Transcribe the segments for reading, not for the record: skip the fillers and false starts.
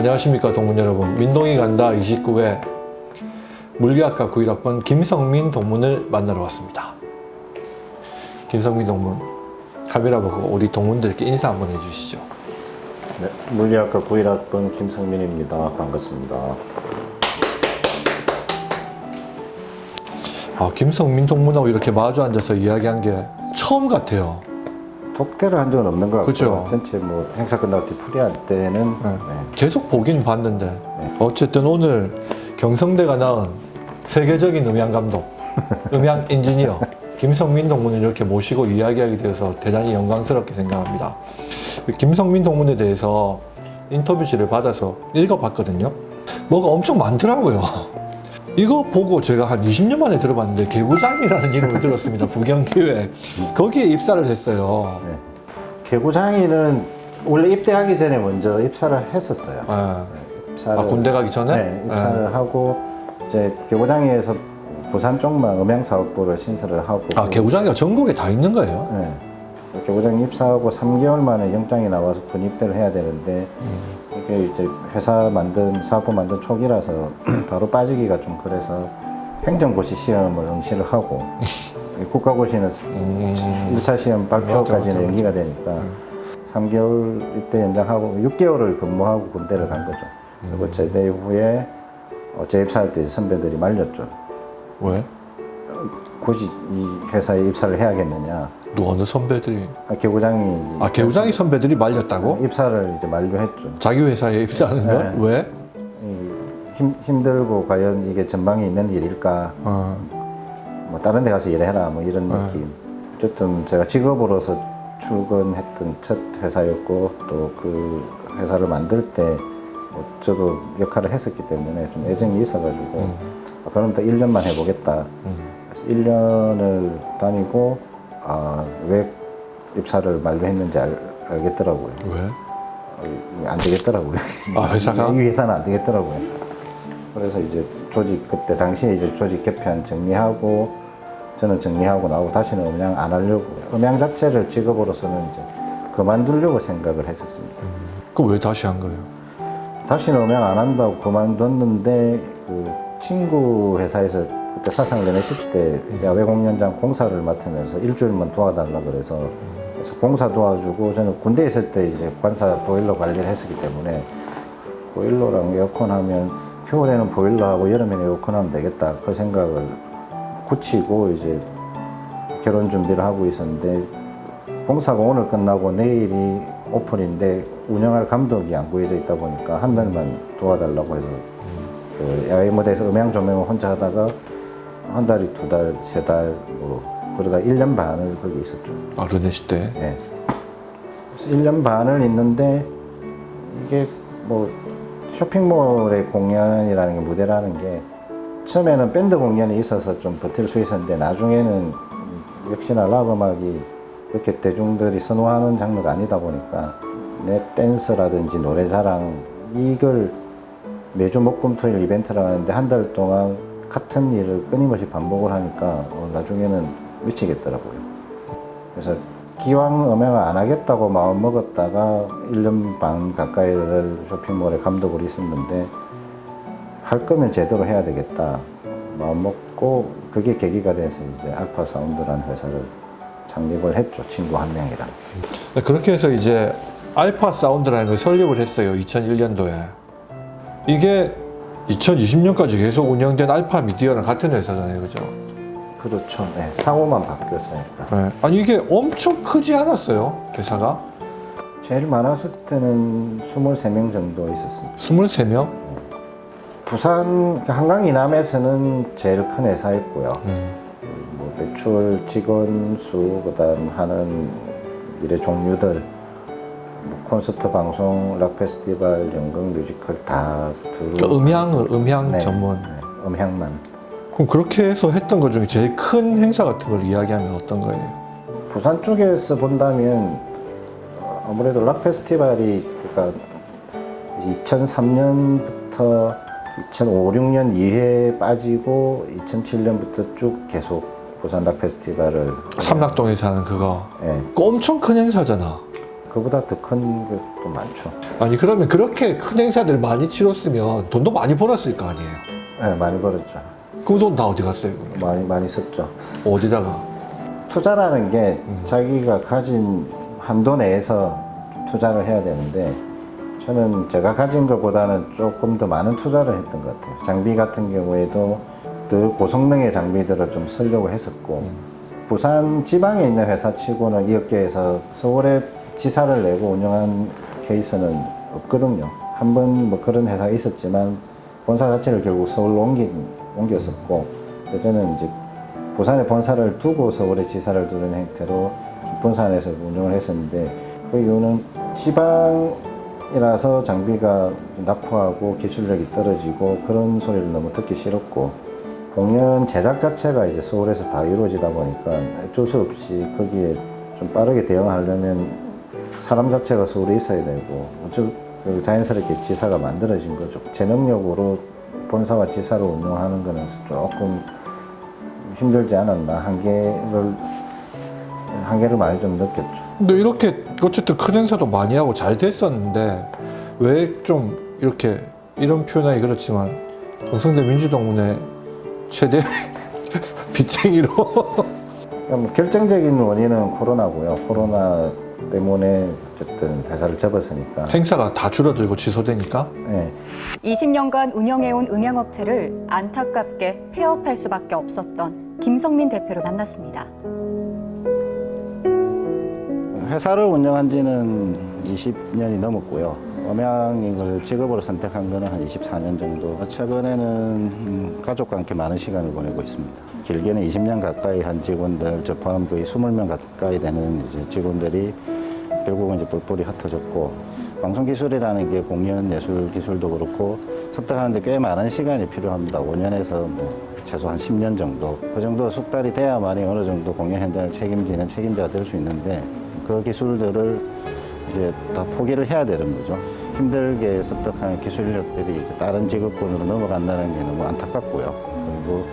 안녕하십니까 동문 여러분. 민동이 간다 29회 물리학과 91학번 김성민 동문을 만나러 왔습니다. 김성민 동문, 카메라 보고 우리 동문들께 인사 한번 해주시죠. 네, 물리학과 91학번 김성민입니다. 반갑습니다. 김성민 동문하고 이렇게 마주 앉아서 이야기한 게 처음 같아요. 독대를 한 적은 없는 것 같고요. 그쵸? 전체 뭐 행사 끝날 때 풀이할 때는 네. 네. 계속 보긴 봤는데 어쨌든 오늘 경성대가 낳은 세계적인 음향 감독, 음향 엔지니어 김성민 동문을 이렇게 모시고 이야기하게 되어서 대단히 영광스럽게 생각합니다. 김성민 동문에 대해서 인터뷰지를 받아서 읽어봤거든요. 뭐가 엄청 많더라고요. 이거 보고 제가 한 20년 만에 들어봤는데 개구장이라는 이름을 들었습니다. 부경기회. 거기에 입사를 했어요. 네. 개구장이는 원래 입대하기 전에 먼저 입사를 했었어요. 네. 입사를, 군대 가기 전에? 네, 입사를 하고 이제 개구장이에서 부산 쪽만 음향사업부를 신설을 하고 개구장이가 전국에 다 있는 거예요? 네. 개구장 입사하고 3개월 만에 영장이 나와서 군 입대를 해야 되는데 이게 이제 사업부 만든 초기라서 바로 빠지기가 좀 그래서 행정고시 시험을 응시를 하고 국가고시는 1차 시험 발표까지는 맞아. 연기가 되니까 3개월 입대 연장하고 6개월을 근무하고 군대를 간 거죠. 그리고 제대 후에 재입사할 때 선배들이 말렸죠. 왜? 굳이 이 회사에 입사를 해야겠느냐. 어느 선배들이? 개구장이 개구장이 선배들이 말렸다고? 입사를 이제 만료했죠. 자기 회사에 입사하는 걸? 네. 왜? 힘들고 과연 이게 전망이 있는 일일까? 뭐 다른 데 가서 일해라 뭐 이런 느낌. 어쨌든 제가 직업으로서 출근했던 첫 회사였고 또 그 회사를 만들 때 뭐 저도 역할을 했었기 때문에 좀 애정이 있어가지고 그럼 또 1년만 해보겠다. 그래서 1년을 다니고 왜 입사를 만료했는지 알겠더라고요. 왜? 안 되겠더라고요. 회사가? 이 회사는 안 되겠더라고요. 그래서 이제 그때 당시에 이제 조직 개편 정리하고 저는 정리하고 나오고 다시는 음향 안 하려고 음향 자체를 직업으로서는 이제 그만두려고 생각을 했었습니다. 그럼 왜 다시 한 거예요? 다시는 음향 안 한다고 그만뒀는데 그 친구 회사에서 그때 사상을 내내실 때 야외 공연장 공사를 맡으면서 일주일만 도와달라 그래서 공사 도와주고 저는 군대에 있을 때 이제 관사 보일러 관리를 했었기 때문에 보일러랑 에어컨 하면 겨울에는 보일러하고 여름에는 에어컨 하면 되겠다 그 생각을 굳히고 이제 결혼 준비를 하고 있었는데 공사가 오늘 끝나고 내일이 오픈인데 운영할 감독이 안 구해져 있다 보니까 한 달만 도와달라고 해서 그 야외 무대에서 음향 조명을 혼자 하다가 한 달이 두 달, 세 달 뭐 그러다 1년 반을 거기 있었죠. 르네시 때? 네. 그래서 1년 반을 있는데 이게 뭐 쇼핑몰의 공연이라는 게 무대라는 게 처음에는 밴드 공연이 있어서 좀 버틸 수 있었는데 나중에는 역시나 락 음악이 그렇게 대중들이 선호하는 장르가 아니다 보니까 내 댄스라든지 노래자랑 이걸 매주 목금토일 이벤트를 하는데 한 달 동안 같은 일을 끊임없이 반복을 하니까 나중에는 미치겠더라고요. 그래서 기왕 음향을 안 하겠다고 마음 먹었다가 1년 반 가까이를 쇼핑몰에 감독으로 있었는데 할 거면 제대로 해야 되겠다 마음 먹고 그게 계기가 돼서 이제 알파 사운드라는 회사를 창립을 했죠. 친구 한 명이랑. 그렇게 해서 이제 알파 사운드라는 걸 설립을 했어요. 2001년도에. 이게 2020년까지 계속 운영된 알파 미디어랑 같은 회사잖아요. 그죠? 그렇죠. 네, 상호만 바뀌었으니까. 네. 아니 이게 엄청 크지 않았어요? 회사가? 제일 많았을 때는 23명 정도 있었습니다. 23명? 부산 한강 이남에서는 제일 큰 회사였고요. 뭐 매출, 직원 수, 그다음 하는 일의 종류들, 뭐 콘서트 방송, 락 페스티벌, 연극, 뮤지컬 다 들어. 음향 네, 전문. 네, 음향만. 그럼 그렇게 해서 했던 것 중에 제일 큰 행사 같은 걸 이야기하면 어떤 거예요? 부산 쪽에서 본다면 아무래도 락 페스티벌이 그러니까 2003년부터 2005, 6년 2회 빠지고 2007년부터 쭉 계속 부산 락 페스티벌을 삼락동에서 하는 그거. 예. 그거 엄청 큰 행사잖아. 그보다 더 큰 것도 많죠. 아니 그러면 그렇게 큰 행사들 많이 치렀으면 돈도 많이 벌었을 거 아니에요? 네, 많이 벌었죠. 그 돈 다 어디 갔어요? 그러면? 많이 썼죠. 어디다가? 투자라는 게 자기가 가진 한도 내에서 투자를 해야 되는데 저는 제가 가진 것보다는 조금 더 많은 투자를 했던 것 같아요. 장비 같은 경우에도 더 고성능의 장비들을 좀 쓰려고 했었고 부산 지방에 있는 회사 치고는 이 업계에서 서울에 지사를 내고 운영한 케이스는 없거든요. 한 번 뭐 그런 회사가 있었지만 본사 자체를 결국 서울로 옮겼었고 그때는 이제 부산에 본사를 두고 서울에 지사를 두는 형태로 본사 안에서 운영을 했었는데 그 이유는 지방이라서 장비가 낙후하고 기술력이 떨어지고 그런 소리를 너무 듣기 싫었고 공연 제작 자체가 이제 서울에서 다 이루어지다 보니까 어쩔 수 없이 거기에 좀 빠르게 대응하려면 사람 자체가 서울에 있어야 되고 자연스럽게 지사가 만들어진 거죠. 제 능력으로 본사와 지사를 운영하는 거는 조금 힘들지 않았나 한계를 많이 좀 느꼈죠. 근데 이렇게 어쨌든 큰 행사도 많이 하고 잘 됐었는데 왜 좀 이렇게 이런 표현하기 그렇지만 경성대 민주동문회 최대 빚쟁이로 그럼 결정적인 원인은 코로나고요. 코로나 때문에 어쨌든 회사를 접었으니까. 행사가 다 줄어들고 취소되니까 네. 20년간 운영해온 음향업체를 안타깝게 폐업할 수밖에 없었던 김성민 대표를 만났습니다. 회사를 운영한 지는 20년이 넘었고요. 음향을 직업으로 선택한 거는 한 24년 정도. 최근에는 가족과 함께 많은 시간을 보내고 있습니다. 길게는 20년 가까이 한 직원들, 저 포함 거의 20명 가까이 되는 이제 직원들이 결국은 이제 뿔뿔이 흩어졌고, 방송 기술이라는 게 공연 예술 기술도 그렇고 습득하는데 꽤 많은 시간이 필요합니다. 5년에서 뭐 최소한 10년 정도. 그 정도 숙달이 돼야만이 어느 정도 공연 현장을 책임지는 책임자가 될 수 있는데 그 기술들을 이제 다 포기를 해야 되는 거죠. 힘들게 습득한 기술력들이 이제 다른 직업군으로 넘어간다는 게 너무 안타깝고요. 그리고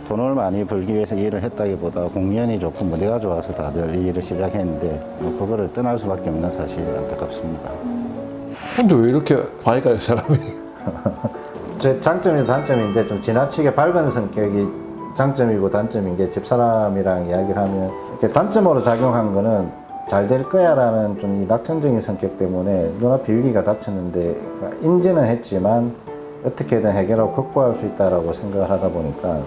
돈을 많이 벌기 위해서 이 일을 했다기보다 공연이 좋고 무대가 좋아서 다들 이 일을 시작했는데 그거를 떠날 수밖에 없는 사실이 안타깝습니다. 근데 왜 이렇게 밝아요 사람이? 제 장점이 단점인데 좀 지나치게 밝은 성격이 장점이고 단점인 게 집사람이랑 이야기를 하면 이렇게 단점으로 작용한 거는 잘 될 거야 라는 좀 이 낙천적인 성격 때문에 눈앞에 위기가 닥쳤는데 인지는 했지만 어떻게든 해결하고 극복할 수 있다라고 생각을 하다 보니까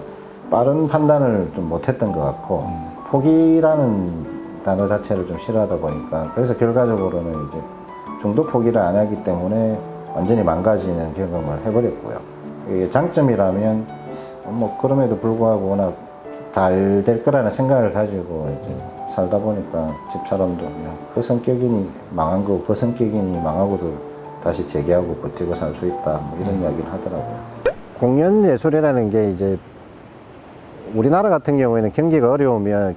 빠른 판단을 좀 못했던 것 같고 포기라는 단어 자체를 좀 싫어하다 보니까 그래서 결과적으로는 이제 중도 포기를 안 하기 때문에 완전히 망가지는 경험을 해버렸고요. 이게 장점이라면 뭐 그럼에도 불구하고 워낙 잘 될 거라는 생각을 가지고 이제 살다 보니까 집사람도 그냥 그 성격이니 망한 거, 그 성격이니 망하고도 다시 재기하고 버티고 살 수 있다 뭐 이런 이야기를 하더라고요. 공연 예술이라는 게 이제 우리나라 같은 경우에는 경기가 어려우면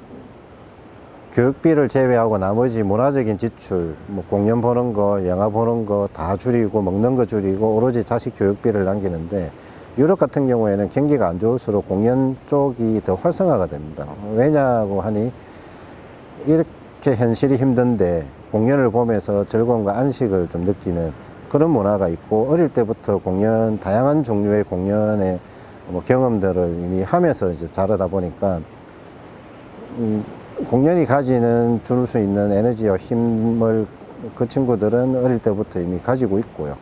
교육비를 제외하고 나머지 문화적인 지출, 뭐 공연 보는 거, 영화 보는 거 다 줄이고 먹는 거 줄이고 오로지 자식 교육비를 남기는데 유럽 같은 경우에는 경기가 안 좋을수록 공연 쪽이 더 활성화가 됩니다. 왜냐고 하니 이렇게 현실이 힘든데 공연을 보면서 즐거움과 안식을 좀 느끼는 그런 문화가 있고 어릴 때부터 공연, 다양한 종류의 공연의 뭐 경험들을 이미 하면서 이제 자라다 보니까 공연이 가지는 줄 수 있는 에너지와 힘을 그 친구들은 어릴 때부터 이미 가지고 있고요.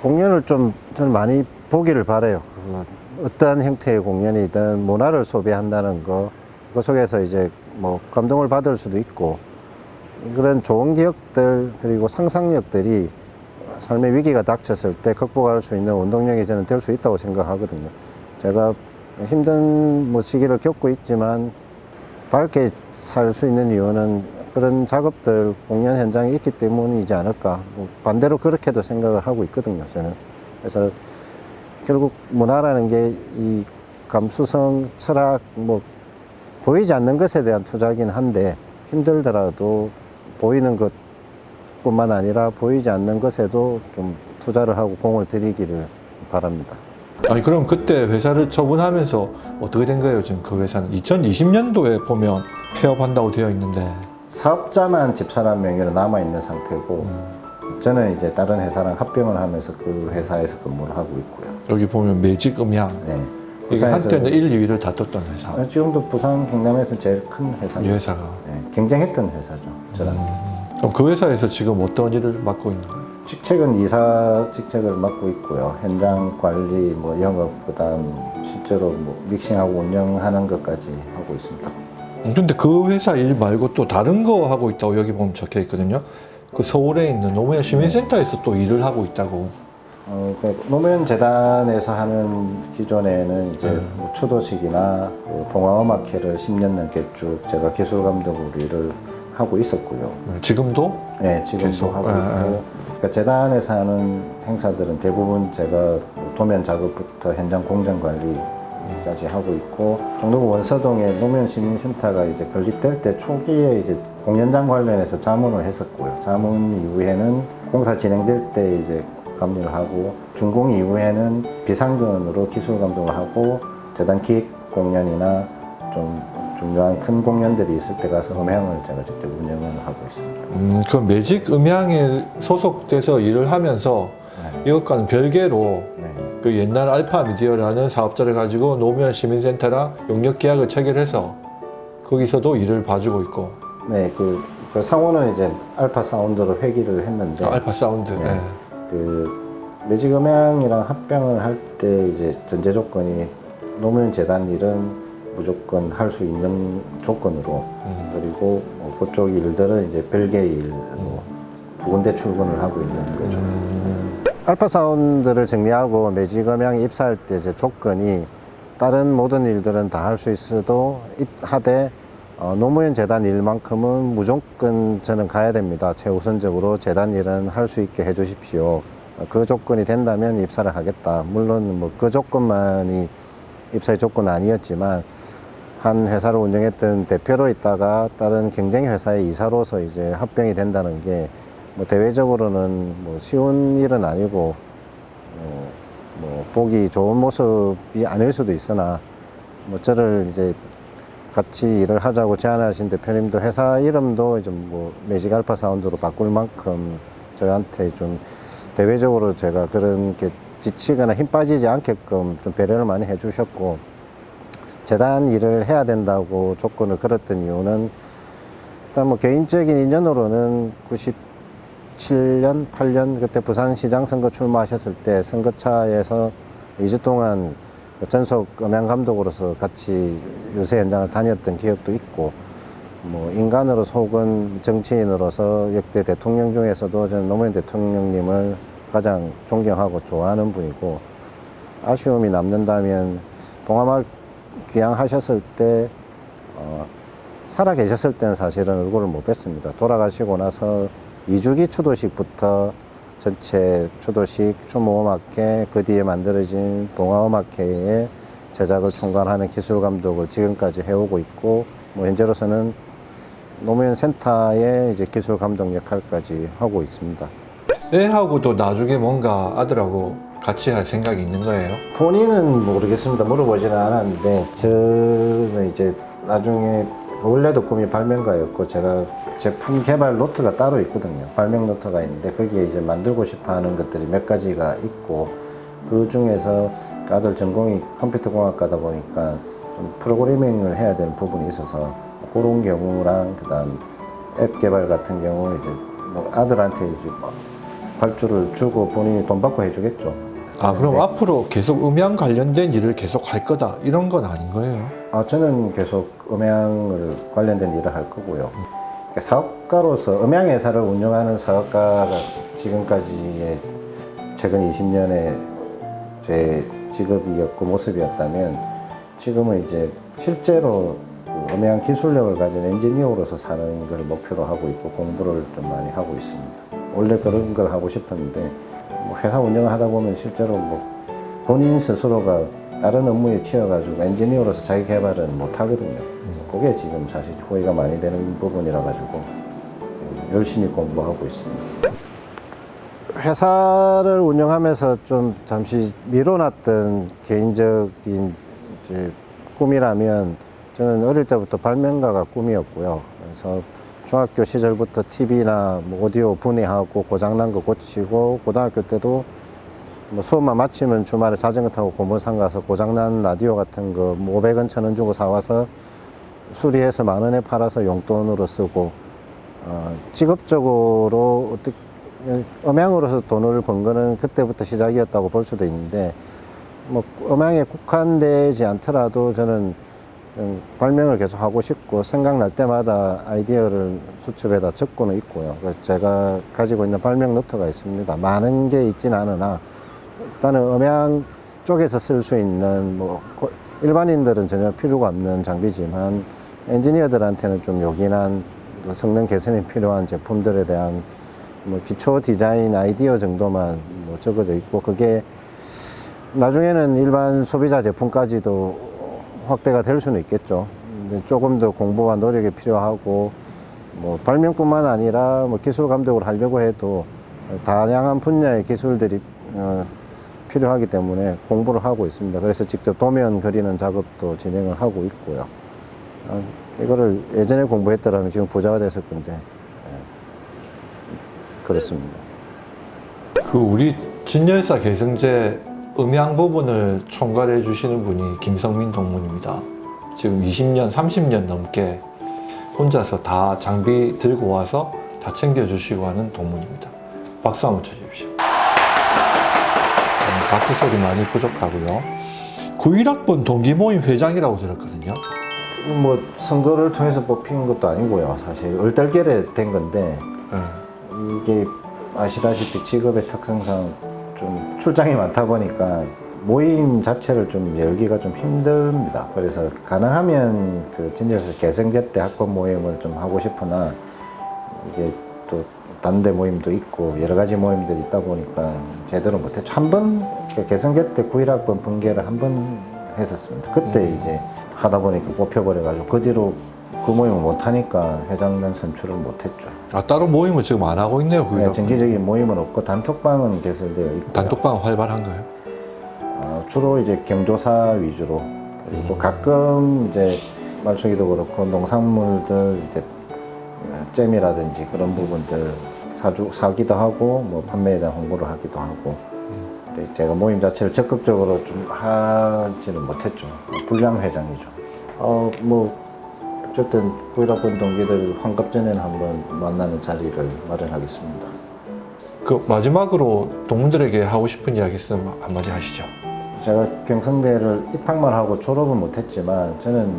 공연을 좀 저는 많이 보기를 바라요. 어떠한 형태의 공연이든 문화를 소비한다는 거, 그 속에서 이제 뭐 감동을 받을 수도 있고 그런 좋은 기억들 그리고 상상력들이 삶의 위기가 닥쳤을 때 극복할 수 있는 운동력이 저는 될 수 있다고 생각하거든요. 제가 힘든 뭐 시기를 겪고 있지만 밝게 살 수 있는 이유는 그런 작업들, 공연 현장에 있기 때문이지 않을까. 뭐 반대로 그렇게도 생각을 하고 있거든요, 저는. 그래서 결국 문화라는 게 이 감수성, 철학, 뭐 보이지 않는 것에 대한 투자이긴 한데 힘들더라도 보이는 것뿐만 아니라 보이지 않는 것에도 좀 투자를 하고 공을 들이기를 바랍니다. 아니 그럼 그때 회사를 처분하면서 어떻게 된 거예요? 지금 그 회사는 2020년도에 보면 폐업한다고 되어 있는데 사업자만 집사람 명의로 남아 있는 상태고 저는 이제 다른 회사랑 합병을 하면서 그 회사에서 근무를 하고 있고요. 여기 보면 매직 음향. 네. 이게 부산에서- 한때는 1, 2위를 다퉜던 회사. 지금도 부산 경남에서 제일 큰 이 회사입니다. 회사가. 네, 경쟁했던 회사죠. 저랑. 그럼 그 회사에서 지금 어떤 일을 맡고 있는 거예요? 직책은 이사 직책을 맡고 있고요. 현장 관리, 뭐 영업, 그다음 실제로 뭐 믹싱하고 운영하는 것까지 하고 있습니다. 근데 그 회사 일 말고 또 다른 거 하고 있다고 여기 보면 적혀 있거든요. 그 서울에 있는 노무현 시민센터에서 또 일을 하고 있다고. 그 노무현 재단에서 하는 기존에는 이제 뭐 추도식이나 그 동아음악회를 10년 넘게 쭉 제가 기술 감독으로 일을 하고 있었고요. 지금도? 네, 지금도 계속, 하고 예, 있고. 그러니까 재단에서 하는 행사들은 대부분 제가 뭐 도면 작업부터 현장 공정 관리까지 하고 있고, 종로구 원서동에 노무현 시민센터가 이제 건립될 때 초기에 이제 공연장 관련해서 자문을 했었고요. 자문 이후에는 공사 진행될 때 이제 감리를 하고, 준공 이후에는 비상근으로 기술 감독을 하고, 재단 기획 공연이나 좀 중요한 큰 공연들이 있을 때 가서 음향을 제가 직접 운영을 하고 있습니다. 그 매직 음향에 소속돼서 일을 하면서 네. 이것과는 별개로 네. 그 옛날 알파 미디어라는 사업자를 가지고 노무현 시민센터랑 용역 계약을 체결해서 거기서도 일을 봐주고 있고. 네, 그 상호는 이제 알파 사운드로 회귀를 했는데, 알파 사운드. 네. 네. 그 매직 음향이랑 합병을 할 때 이제 전제 조건이 노무현 재단 일은 무조건 할 수 있는 조건으로, 그리고 뭐 그쪽 일들은 이제 별개의 일로 두 군데 출근을 하고 있는 거죠. 알파 사운드를 정리하고 매직 음향에 입사할 때 이제 조건이 다른 모든 일들은 다 할 수 있어도 하되 노무현 재단 일만큼은 무조건 저는 가야 됩니다. 최우선적으로 재단 일은 할 수 있게 해주십시오. 그 조건이 된다면 입사를 하겠다. 물론 뭐 그 조건만이 입사의 조건은 아니었지만 한 회사를 운영했던 대표로 있다가 다른 경쟁 회사의 이사로서 이제 합병이 된다는 게 뭐 대외적으로는 뭐 쉬운 일은 아니고 뭐 보기 좋은 모습이 아닐 수도 있으나 뭐 저를 이제 같이 일을 하자고 제안하신 대표님도 회사 이름도 좀 뭐 매직 알파 사운드로 바꿀 만큼 저한테 좀 대외적으로 제가 그런 게 지치거나 힘 빠지지 않게끔 좀 배려를 많이 해주셨고, 재단 일을 해야 된다고 조건을 걸었던 이유는 일단 뭐 개인적인 인연으로는 97년, 8년 그때 부산시장 선거 출마하셨을 때 선거차에서 2주 동안 그 전속 음향 감독으로서 같이 유세 현장을 다녔던 기억도 있고, 뭐 인간으로서 혹은 정치인으로서 역대 대통령 중에서도 저는 노무현 대통령님을 가장 존경하고 좋아하는 분이고, 아쉬움이 남는다면 봉하마을 귀향하셨을 때 살아 계셨을 때는 사실은 얼굴을 못 뵀습니다. 돌아가시고 나서 2주기 추도식부터 전체 추도식, 추모음악회, 그 뒤에 만들어진 봉화음악회의 제작을 총괄하는 기술 감독을 지금까지 해오고 있고, 뭐 현재로서는 노무현 센터의 이제 기술 감독 역할까지 하고 있습니다. 애하고도 나중에 뭔가 아들하고 같이 할 생각이 있는 거예요? 본인은 모르겠습니다. 물어보지는 않았는데, 저는 이제 나중에 원래도 꿈이 발명가였고, 제가 제품 개발 노트가 따로 있거든요. 발명 노트가 있는데 거기에 이제 만들고 싶어 하는 것들이 몇 가지가 있고, 그 중에서 아들 전공이 컴퓨터 공학과다 보니까 좀 프로그래밍을 해야 되는 부분이 있어서 그런 경우랑 그다음 앱 개발 같은 경우는 이제 뭐 아들한테 이제 발주를 주고 본인이 돈 받고 해주겠죠. 아, 그럼 네. 앞으로 계속 음향 관련된 일을 계속 할 거다 이런 건 아닌 거예요? 저는 계속 음향을 관련된 일을 할 거고요. 그러니까 사업가로서 음향회사를 운영하는 사업가가 지금까지의 최근 20년의 제 직업이었고 모습이었다면, 지금은 이제 실제로 그 음향 기술력을 가진 엔지니어로서 사는 걸 목표로 하고 있고 공부를 좀 많이 하고 있습니다. 원래 그런 걸 하고 싶었는데 뭐 회사 운영을 하다 보면 실제로 뭐 본인 스스로가 다른 업무에 치여가지고 엔지니어로서 자기 개발은 못 하거든요. 그게 지금 사실 후회가 많이 되는 부분이라 가지고 열심히 공부하고 있습니다. 회사를 운영하면서 좀 잠시 미뤄놨던 개인적인 이제 꿈이라면, 저는 어릴 때부터 발명가가 꿈이었고요. 그래서 중학교 시절부터 TV나 뭐 오디오 분해하고 고장난 거 고치고, 고등학교 때도 뭐 수업만 마치면 주말에 자전거 타고 고물상 가서 고장난 라디오 같은 거 500원, 1000원 주고 사와서 수리해서 10,000원에 팔아서 용돈으로 쓰고, 직업적으로 어떻게 음향으로서 돈을 번 거는 그때부터 시작이었다고 볼 수도 있는데, 뭐 음향에 국한되지 않더라도 저는 발명을 계속 하고 싶고, 생각날 때마다 아이디어를 수첩에다 적고는 있고요. 그래서 제가 가지고 있는 발명 노트가 있습니다. 많은 게 있진 않으나 일단은 음향 쪽에서 쓸 수 있는, 뭐 일반인들은 전혀 필요가 없는 장비지만 엔지니어들한테는 좀 요긴한 성능 개선이 필요한 제품들에 대한 뭐 기초 디자인 아이디어 정도만 뭐 적어져 있고, 그게 나중에는 일반 소비자 제품까지도 확대가 될 수는 있겠죠. 근데 조금 더 공부와 노력이 필요하고, 뭐 발명뿐만 아니라 뭐 기술 감독을 하려고 해도 다양한 분야의 기술들이 필요하기 때문에 공부를 하고 있습니다. 그래서 직접 도면 그리는 작업도 진행을 하고 있고요. 이거를 예전에 공부했더라면 지금 부자가 됐을 건데, 그렇습니다. 그 우리 진열사 개성제 음향 부분을 총괄해 주시는 분이 김성민 동문입니다. 지금 20년, 30년 넘게 혼자서 다 장비 들고 와서 다 챙겨주시고 하는 동문입니다. 박수 한번 쳐주십시오. 박수 소리 많이 부족하고요. 91학번 동기모임 회장이라고 들었거든요. 뭐 선거를 통해서 뽑힌 것도 아니고요. 사실 얼떨결에 된 건데, 이게 아시다시피 직업의 특성상 좀 출장이 많다 보니까 모임 자체를 좀 열기가 좀 힘듭니다. 그래서 가능하면 그 진열사 개성제 때 학번 모임을 좀 하고 싶으나, 이게 또 다른 데 모임도 있고 여러 가지 모임들이 있다 보니까 제대로 못했죠. 한 번 개성제 때 91학번 분계를 한 번 했었습니다. 그때 이제 하다 보니까 뽑혀버려가지고 그 뒤로 그 모임을 못하니까 회장단 선출을 못했죠. 아, 따로 모임을 지금 안 하고 있네요. 네, 정기적인 모임은 없고 단톡방은 개설되어 있고, 단톡방 활발한가요? 주로 이제 경조사 위주로, 그리고 가끔 이제 말초기도 그렇고 농산물들 이제 잼이라든지 그런 부분들 사기도 하고, 뭐 판매에 대한 홍보를 하기도 하고. 근데 제가 모임 자체를 적극적으로 좀 하지는 못했죠. 불량 회장이죠. 뭐 어쨌든 91학번 동기들 환갑 전에는 한번 만나는 자리를 마련하겠습니다. 그 마지막으로 동문들에게 하고 싶은 이야기 있으면 한마디 하시죠. 제가 경성대를 입학만 하고 졸업은 못했지만 저는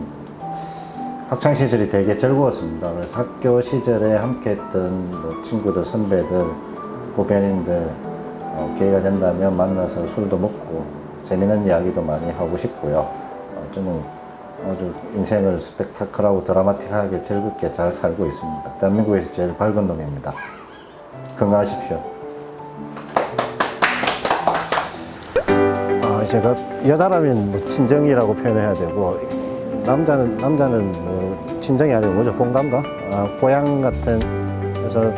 학창 시절이 되게 즐거웠습니다. 그래서 학교 시절에 함께했던 뭐 친구들, 선배들, 후배님들 기회가 된다면 만나서 술도 먹고 재미있는 이야기도 많이 하고 싶고요. 저는 아주 인생을 스펙타클하고 드라마틱하게 즐겁게 잘 살고 있습니다. 대한민국에서 제일 밝은 놈입니다. 건강하십시오. 제가 여자라면 뭐 친정이라고 표현해야 되고, 남자는 뭐 친정이 아니고 뭐죠? 본가인가? 고향 같은. 그래서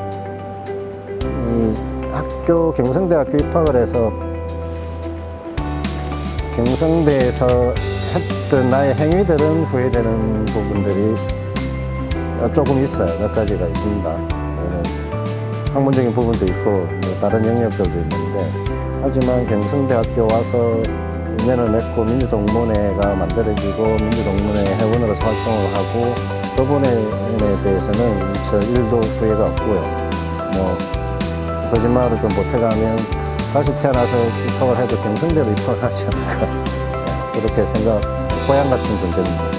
이 경성대학교 입학을 해서 경성대에서 했던 나의 행위들은 후회되는 부분들이 조금 있어요. 몇 가지가 있습니다. 학문적인 부분도 있고 뭐 다른 영역들도 있는데, 하지만 경성대학교 와서 인연을 맺고 민주동문회가 만들어지고 민주동문회 회원으로서 활동을 하고, 그 부분에 대해서는 저 1도 후회가 없고요. 뭐 거짓말을 좀 못해가면 다시 태어나서 입학을 해도 경성대로 입학을 하지 않을까, 그렇게 고향 같은 존재입니다.